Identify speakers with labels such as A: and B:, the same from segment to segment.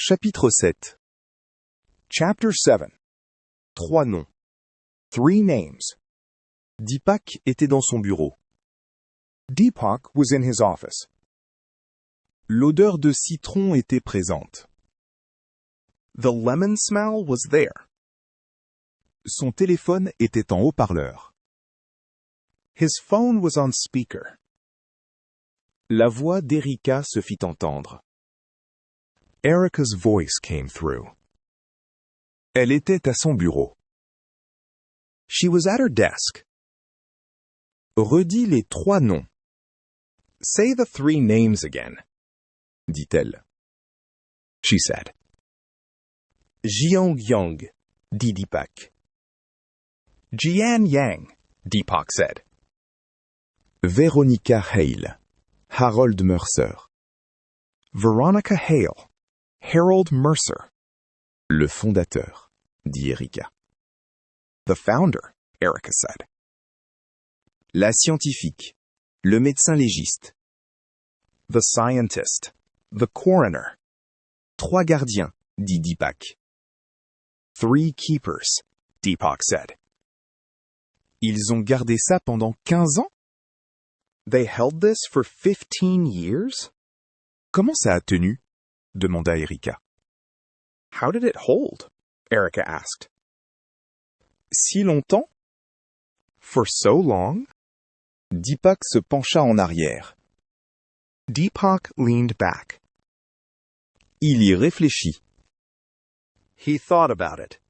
A: Chapitre 7.
B: Chapter 7.
A: 3 noms.
B: 3 names.
A: Deepak était dans son bureau.
B: Deepak was in his office.
A: L'odeur de citron était présente.
B: The lemon smell was there.
A: Son téléphone était en haut-parleur.
B: His phone was on speaker.
A: La voix d'Erika se fit entendre.
B: Erica's voice came through.
A: Elle était à son bureau.
B: She was at her desk.
A: Redis les 3 noms,
B: Say the 3 names again,
A: dit-elle.
B: she said.
A: Jiang Yang, dit Deepak.
B: Jian Yang, Deepak said.
A: Veronica Hale, Harold Mercer.
B: Veronica Hale, Harold Mercer.
A: Le fondateur, dit Erika.
B: The founder, Erica said.
A: La scientifique, le médecin légiste.
B: The scientist, the coroner.
A: 3 gardiens, dit Deepak.
B: 3 keepers, Deepak said.
A: Ils ont gardé ça pendant 15 ans?
B: They held this for 15 years?
A: Comment ça a tenu? Demanda Erika.
B: How did it hold? Erica asked.
A: Si longtemps?
B: For so long?
A: Deepak se pencha en arrière.
B: Deepak leaned back.
A: Il y réfléchit.
B: He thought about it.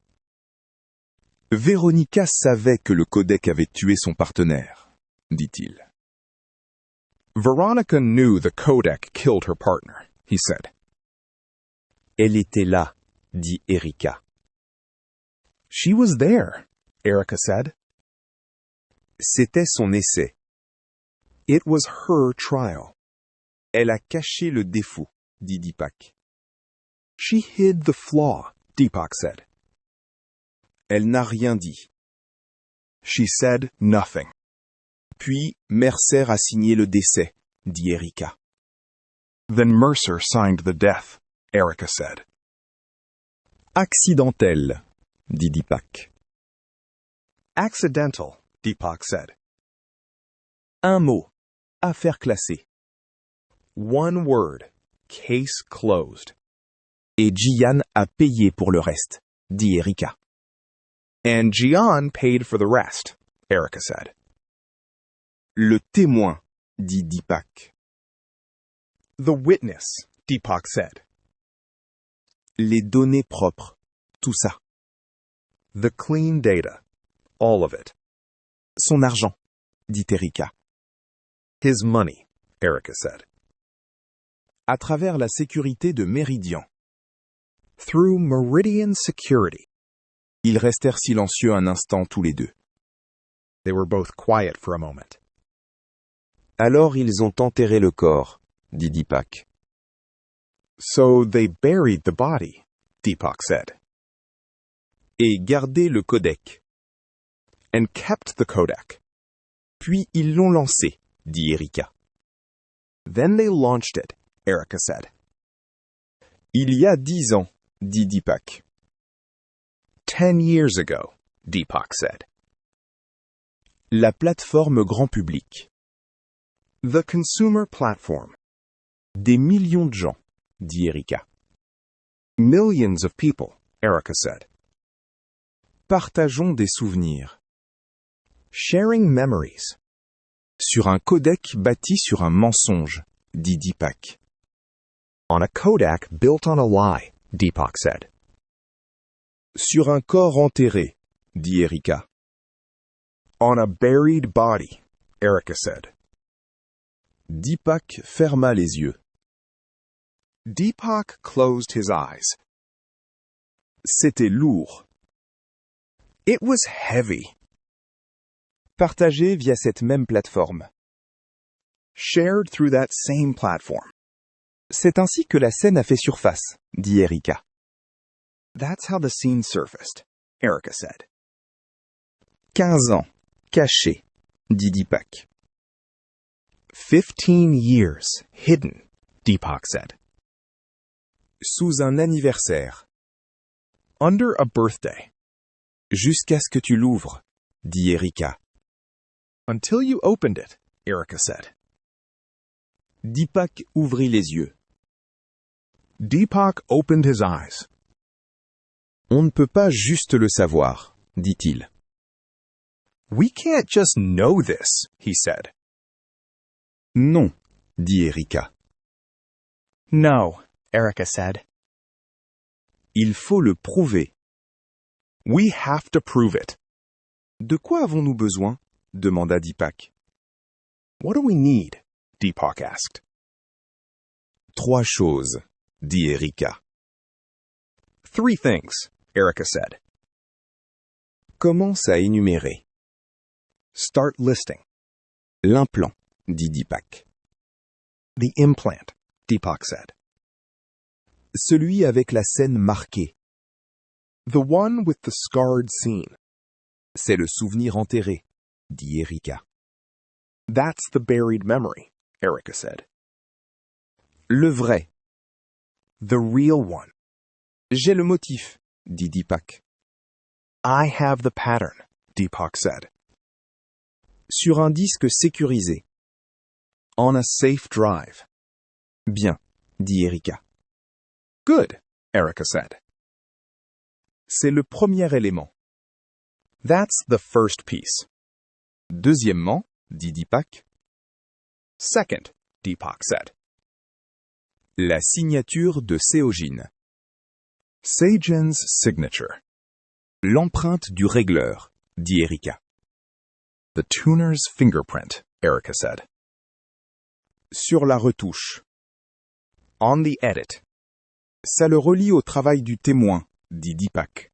A: Véronica savait que le codec avait tué son partenaire, dit-il.
B: Veronica knew the Kodak killed her partner, he said.
A: Elle était là, dit Erika.
B: She was there, Erica said.
A: C'était son essai.
B: It was her trial.
A: Elle a caché le défaut, dit Deepak.
B: She hid the flaw, Deepak said.
A: Elle n'a rien dit.
B: She said nothing.
A: Puis Mercer a signé le décès, dit Erika.
B: Then Mercer signed the death, Erica said.
A: Accidentel, dit Deepak.
B: Accidental, Deepak said.
A: Un mot. Affaire classée.
B: 1 word. Case closed.
A: Et Jian a payé pour le reste, dit Erika.
B: And Jian paid for the rest, Erica said.
A: Le témoin, dit Deepak.
B: The witness, Deepak said.
A: Les données propres, tout ça.
B: The clean data, all of it.
A: Son argent, dit Erika.
B: His money, Erica said.
A: À travers la sécurité de Meridian.
B: Through Meridian security.
A: Ils restèrent silencieux un instant tous les deux.
B: They were both quiet for a moment.
A: Alors ils ont enterré le corps, dit Deepak.
B: So they buried the body, Deepak said.
A: Et gardé le codec.
B: And kept the Kodak.
A: Puis ils l'ont lancé, dit Erika.
B: Then they launched it, Erica said.
A: Il y a 10 ans, dit Deepak.
B: 10 years ago, Deepak said.
A: La plateforme grand public.
B: The consumer platform.
A: Des millions de gens, dit Erika.
B: Millions of people, Erica said.
A: Partageons des souvenirs.
B: Sharing memories.
A: Sur un codec bâti sur un mensonge, dit Deepak.
B: On a Kodak built on a lie, Deepak said.
A: Sur un corps enterré, dit Erika.
B: On a buried body, Erica said.
A: Deepak ferma les yeux.
B: Deepak closed his eyes.
A: C'était lourd.
B: It was heavy.
A: Partagé via cette même plateforme.
B: Shared through that same platform.
A: C'est ainsi que la scène a fait surface, dit Erika.
B: That's how the scene surfaced, Erica said.
A: 15 ans, caché, dit Deepak.
B: 15 years, hidden, Deepak said.
A: Sous un anniversaire.
B: Under a birthday.
A: Jusqu'à ce que tu l'ouvres, dit Erika.
B: Until you opened it, Erica said.
A: Deepak ouvrit les yeux.
B: Deepak opened his eyes.
A: On ne peut pas juste le savoir, dit-il.
B: We can't just know this, he said.
A: Non, dit Erika.
B: No, Erica said.
A: Il faut le prouver.
B: We have to prove it.
A: De quoi avons-nous besoin? Demanda Deepak.
B: What do we need? Deepak asked.
A: 3 choses, dit Erika.
B: 3 things, Erica said.
A: Commence à énumérer.
B: Start listing.
A: L'implant, dit Deepak.
B: The implant, Deepak said.
A: Celui avec la scène marquée.
B: The one with the scarred scene.
A: C'est le souvenir enterré, dit Erika.
B: That's the buried memory, Erica said.
A: Le vrai.
B: The real one.
A: J'ai le motif, dit Deepak.
B: I have the pattern, Deepak said.
A: Sur un disque sécurisé.
B: On a safe drive.
A: Bien, dit Erika.
B: Good, Erica said.
A: C'est le premier élément.
B: That's the first piece.
A: Deuxièmement, dit Deepak.
B: Second, Deepak said.
A: La signature de Séogine.
B: Saejin's signature.
A: L'empreinte du régleur, dit Erika.
B: The tuner's fingerprint, Erica said.
A: Sur la retouche.
B: On the edit.
A: Ça le relie au travail du témoin, dit Deepak.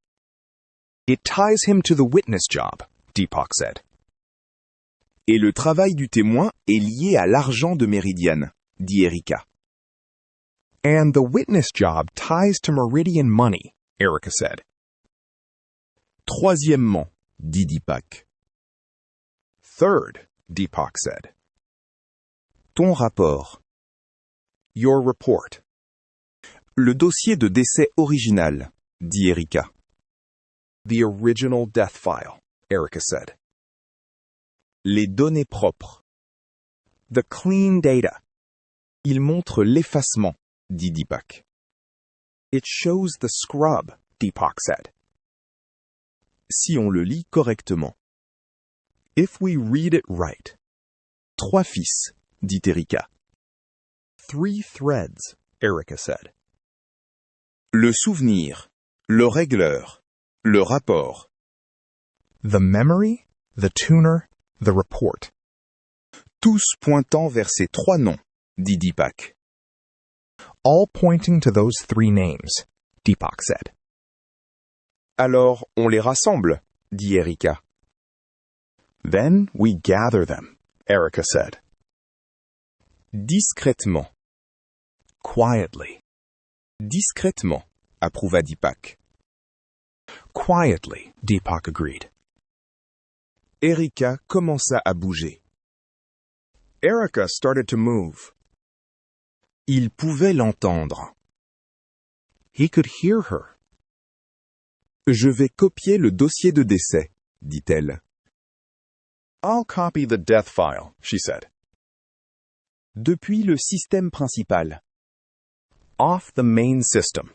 B: It ties him to the witness job, Deepak said.
A: Et le travail du témoin est lié à l'argent de Meridian, dit Erika.
B: And the witness job ties to Meridian money, Erica said.
A: Troisièmement, dit Deepak.
B: Third, Deepak said.
A: Ton rapport.
B: Your report.
A: Le dossier de décès original, dit Erika.
B: The original death file, Erica said.
A: Les données propres.
B: The clean data.
A: Il montre l'effacement, dit Deepak.
B: It shows the scrub, Deepak said.
A: Si on le lit correctement.
B: If we read it right.
A: 3 fils, dit Erika.
B: 3 threads, Erica said.
A: Le souvenir, le régleur, le rapport.
B: The memory, the tuner, the report.
A: Tous pointant vers ces 3 noms, dit Deepak.
B: All pointing to those 3 names, Deepak said.
A: Alors, on les rassemble, dit Erika.
B: Then we gather them, Erica said.
A: Discrètement.
B: Quietly.
A: Discrètement, approuva Deepak.
B: Quietly, Deepak agreed.
A: Erika commença à bouger.
B: Erica started to move.
A: Il pouvait l'entendre.
B: He could hear her.
A: Je vais copier le dossier de décès, dit-elle.
B: I'll copy the death file, she said.
A: Depuis le système principal.
B: Off the main system.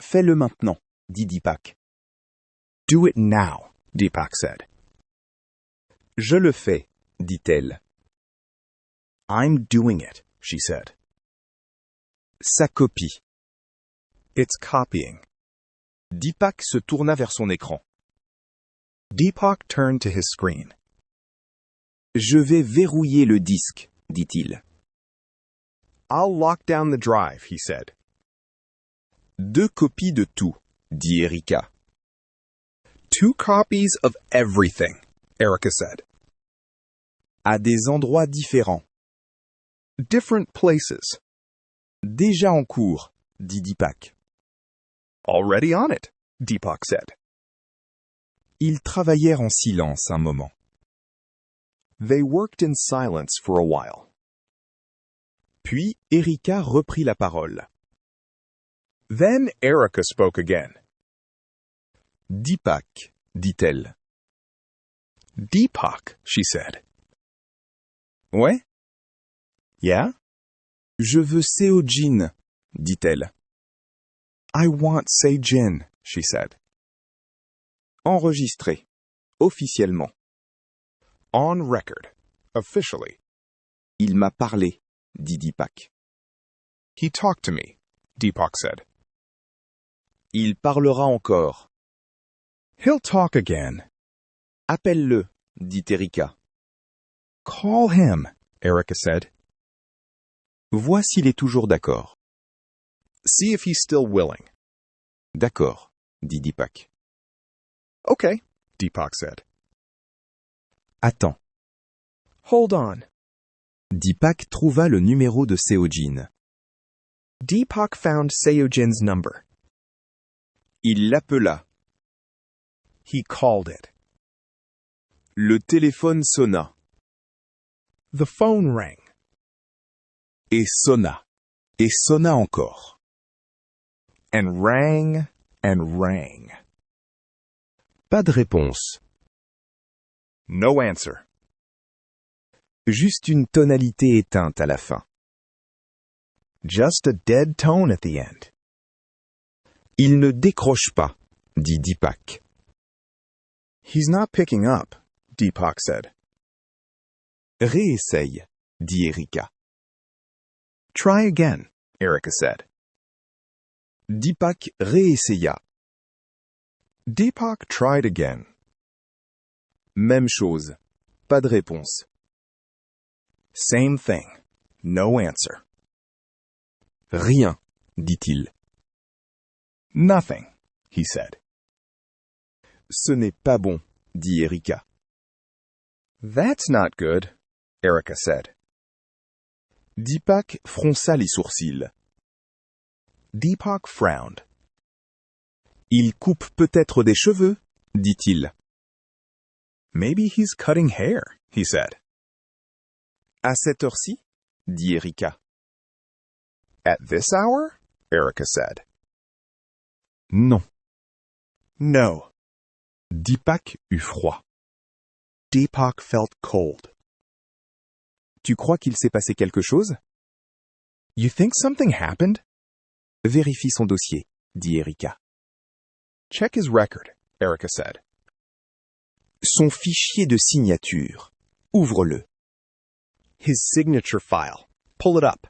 A: Fais-le maintenant, dit Deepak.
B: Do it now, Deepak said.
A: Je le fais, dit-elle.
B: I'm doing it, she said.
A: Ça copie.
B: It's copying.
A: Deepak se tourna vers son écran.
B: Deepak turned to his screen.
A: Je vais verrouiller le disque, dit-il.
B: I'll lock down the drive, he said.
A: 2 copies de tout, dit Erika.
B: 2 copies of everything, Erica said.
A: À des endroits différents.
B: Different places.
A: Déjà en cours, dit Deepak.
B: Already on it, Deepak said.
A: Ils travaillèrent en silence un moment.
B: They worked in silence for a while.
A: Puis Erika reprit la parole.
B: Then Erica spoke again.
A: Deepak, dit-elle.
B: Deepak, she said.
A: Ouais?
B: Yeah?
A: Je veux Seojin, dit-elle.
B: I want Seijin, she said.
A: Enregistré. Officiellement.
B: On record. Officially.
A: Il m'a parlé, dit Deepak.
B: He talked to me, Deepak said.
A: Il parlera encore.
B: He'll talk again.
A: Appelle-le, dit Erika.
B: Call him, Erica said.
A: Vois s'il est toujours d'accord.
B: See if he's still willing.
A: D'accord, dit Deepak.
B: Okay, Deepak said.
A: Attends.
B: Hold on.
A: Deepak trouva le numéro de Seojin.
B: Deepak found Seojin's number.
A: Il l'appela.
B: He called it.
A: Le téléphone sonna.
B: The phone rang.
A: Et sonna. Et sonna encore.
B: And rang and rang.
A: Pas de réponse.
B: No answer.
A: Juste une tonalité éteinte à la fin.
B: Just a dead tone at the end.
A: Il ne décroche pas, dit Deepak.
B: He's not picking up, Deepak said.
A: Réessaye, dit Erika.
B: Try again, Erica said.
A: Deepak réessaya.
B: Deepak tried again.
A: Même chose. Pas de réponse.
B: Same thing. No answer.
A: Rien, dit-il.
B: Nothing, he said.
A: Ce n'est pas bon, dit Erika.
B: That's not good, Erica said.
A: Deepak fronça les sourcils.
B: Deepak frowned.
A: Il coupe peut-être des cheveux, dit-il.
B: Maybe he's cutting hair, he said.
A: À cette heure-ci, dit Erika.
B: At this hour? Erica said.
A: Non.
B: No.
A: Deepak eut froid.
B: Deepak felt cold.
A: Tu crois qu'il s'est passé quelque chose?
B: You think something happened?
A: Vérifie son dossier, dit Erika.
B: Check his record, Erica said.
A: Son fichier de signature. Ouvre-le.
B: His signature file. Pull it up.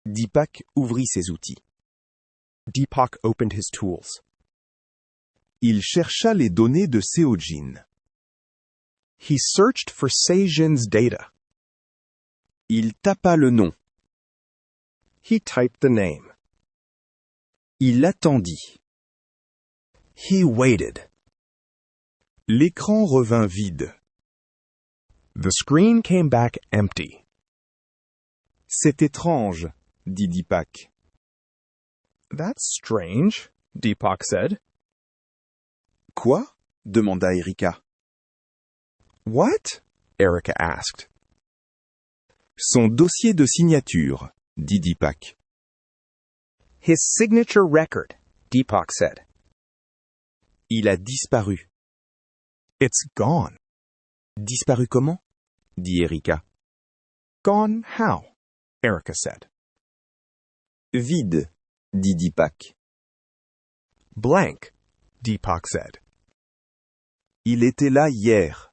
A: Deepak ouvrit ses outils.
B: Deepak opened his tools.
A: Il chercha les données de Seojin.
B: He searched for Seijin's data.
A: Il tapa le nom.
B: He typed the name.
A: Il attendit.
B: He waited.
A: L'écran revint vide.
B: The screen came back empty.
A: C'est étrange, dit Deepak.
B: That's strange, Deepak said.
A: Quoi? Demanda Erika.
B: What? Erica asked.
A: Son dossier de signature, dit Deepak.
B: His signature record, Deepak said.
A: Il a disparu.
B: It's gone.
A: Disparu comment? Dit Erika.
B: Gone how? Erica said.
A: Vide, dit Deepak.
B: Blank, Deepak said.
A: Il était là hier.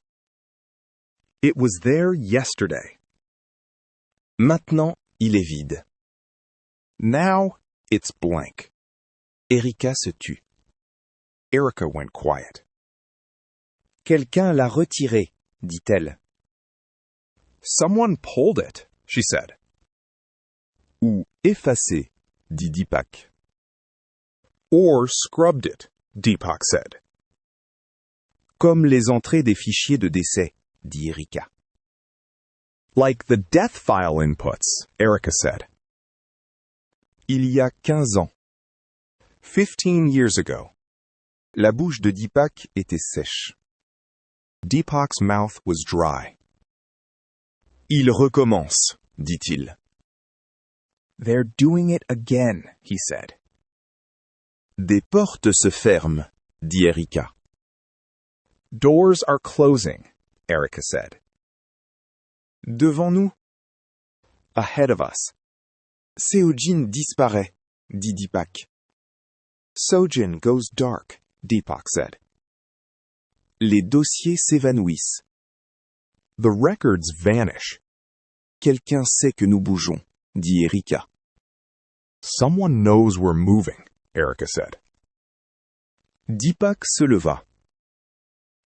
B: It was there yesterday.
A: Maintenant, il est vide.
B: Now, it's blank.
A: Erika se tut.
B: Erica went quiet.
A: Quelqu'un l'a retiré, dit-elle.
B: Someone pulled it, she said.
A: Ou effacé, dit Deepak.
B: Or scrubbed it, Deepak said.
A: Comme les entrées des fichiers de décès, dit Erika.
B: Like the death file inputs, Erica said.
A: Il y a 15 ans.
B: 15 years ago.
A: La bouche de Deepak était sèche.
B: Deepak's mouth was dry.
A: Il recommence, dit-il.
B: They're doing it again, he said.
A: Des portes se ferment, dit Erika.
B: Doors are closing, Erica said.
A: Devant nous,
B: Ahead of us.
A: Seojin disparaît, dit Deepak.
B: Sojin goes dark, Deepak said.
A: Les dossiers s'évanouissent.
B: The records vanish.
A: Quelqu'un sait que nous bougeons, dit Erika.
B: Someone knows we're moving, Erica said.
A: Deepak se leva.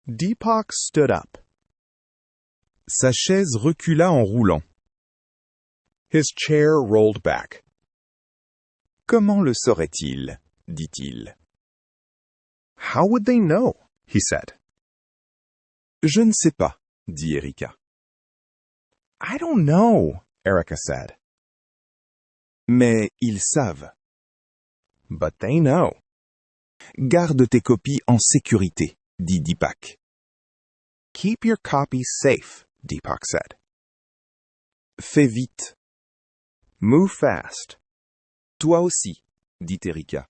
B: Deepak stood up.
A: Sa chaise recula en roulant.
B: His chair rolled back.
A: Comment le saurait-il, dit-il.
B: How would they know? He said.
A: Je ne sais pas, dit Erika.
B: I don't know, Erica said.
A: Mais ils savent.
B: But they know.
A: Garde tes copies en sécurité, dit Deepak.
B: Keep your copies safe, Deepak said.
A: Fais vite.
B: Move fast.
A: Toi aussi, dit Erika.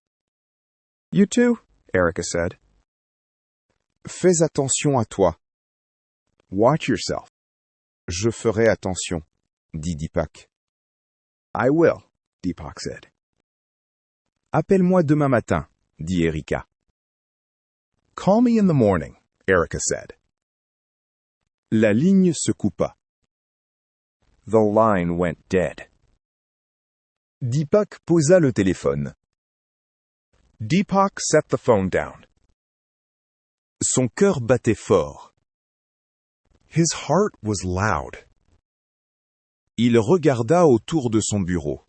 B: You too, Erica said.
A: Fais attention à toi.
B: Watch yourself.
A: Je ferai attention, dit Deepak.
B: I will, Deepak said.
A: Appelle-moi demain matin, dit Erika.
B: Call me in the morning, Erica said.
A: La ligne se coupa.
B: The line went dead.
A: Deepak posa le téléphone.
B: Deepak set the phone down.
A: Son cœur battait fort.
B: His heart was loud.
A: Il regarda autour de son bureau.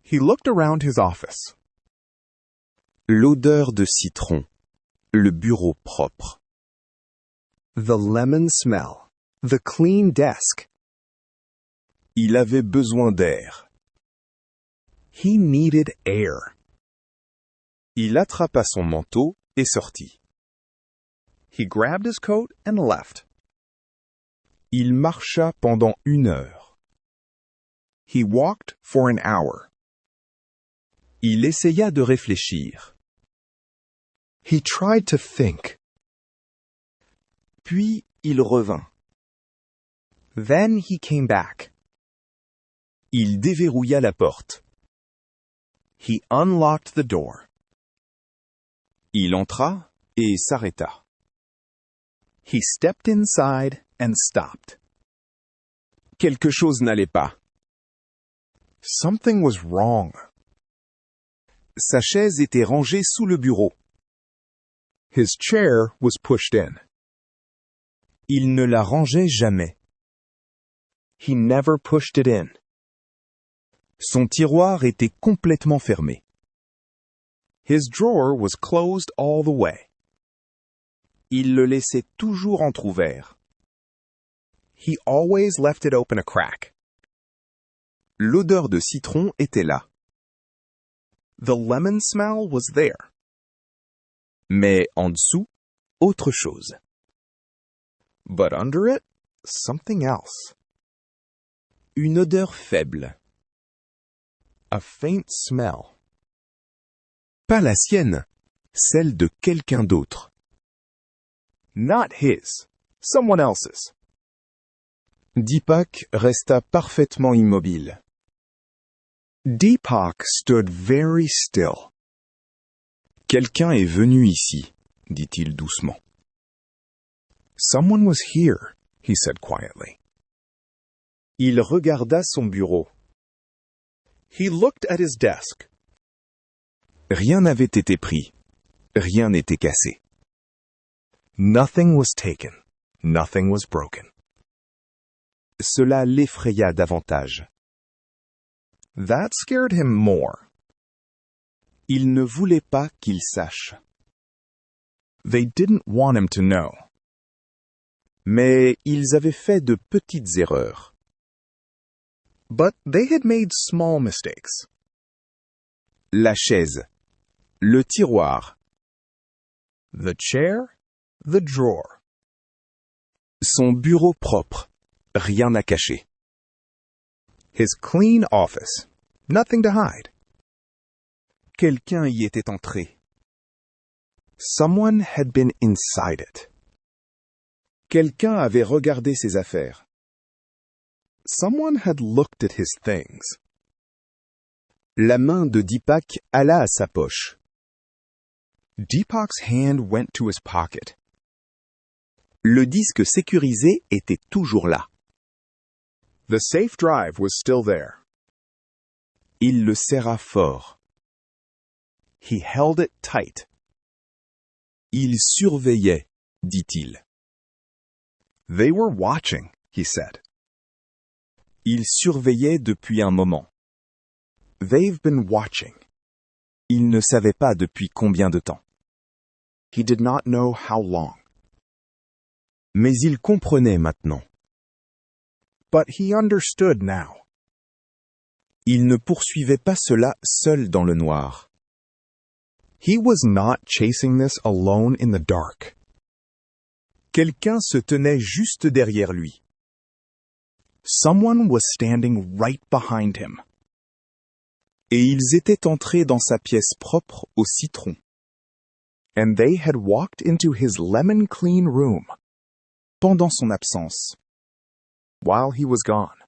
B: He looked around his office.
A: L'odeur de citron. Le bureau propre.
B: The lemon smell. The clean desk.
A: Il avait besoin d'air.
B: He needed air.
A: Il attrapa son manteau et sortit.
B: He grabbed his coat and left.
A: Il marcha pendant 1 heure.
B: He walked for an hour.
A: Il essaya de réfléchir.
B: He tried to think.
A: Puis il revint.
B: Then he came back.
A: Il déverrouilla la porte.
B: He unlocked the door.
A: Il entra et s'arrêta.
B: He stepped inside and stopped.
A: Quelque chose n'allait pas.
B: Something was wrong.
A: Sa chaise était rangée sous le bureau.
B: His chair was pushed in.
A: Il ne la rangeait jamais.
B: He never pushed it in.
A: Son tiroir était complètement fermé.
B: His drawer was closed all the way.
A: Il le laissait toujours entrouvert.
B: He always left it open a crack.
A: L'odeur de citron était là.
B: The lemon smell was there.
A: Mais en dessous, autre chose.
B: But under it, something else.
A: Une odeur faible.
B: A faint smell.
A: Pas la sienne, celle de quelqu'un d'autre.
B: Not his, someone else's.
A: Deepak resta parfaitement immobile.
B: Deepak stood very still.
A: Quelqu'un est venu ici, dit-il doucement.
B: Someone was here, he said quietly.
A: Il regarda son bureau.
B: He looked at his desk.
A: Rien n'avait été pris. Rien n'était cassé.
B: Nothing was taken. Nothing was broken.
A: Cela l'effraya davantage.
B: That scared him more.
A: Il ne voulait pas qu'il sache.
B: They didn't want him to know.
A: Mais ils avaient fait de petites erreurs.
B: But they had made small mistakes.
A: La chaise. Le tiroir.
B: The chair. The drawer.
A: Son bureau propre. Rien à cacher.
B: His clean office. Nothing to hide.
A: Quelqu'un y était entré.
B: Someone had been inside it.
A: Quelqu'un avait regardé ses affaires.
B: Someone had looked at his things.
A: La main de Deepak alla à sa poche.
B: Deepak's hand went to his pocket.
A: Le disque sécurisé était toujours là.
B: The safe drive was still there.
A: Il le serra fort.
B: He held it tight.
A: Il surveillait, dit-il.
B: They were watching, he said.
A: Il surveillait depuis un moment.
B: They've been watching.
A: Il ne savait pas depuis combien de temps.
B: He did not know how long.
A: Mais il comprenait maintenant.
B: But he understood now.
A: Il ne poursuivait pas cela seul dans le noir.
B: He was not chasing this alone in the dark.
A: Quelqu'un se tenait juste derrière lui.
B: Someone was standing right behind him.
A: Et ils étaient entrés dans sa pièce propre au citron.
B: And they had walked into his lemon-clean room.
A: Pendant son absence.
B: While he was gone.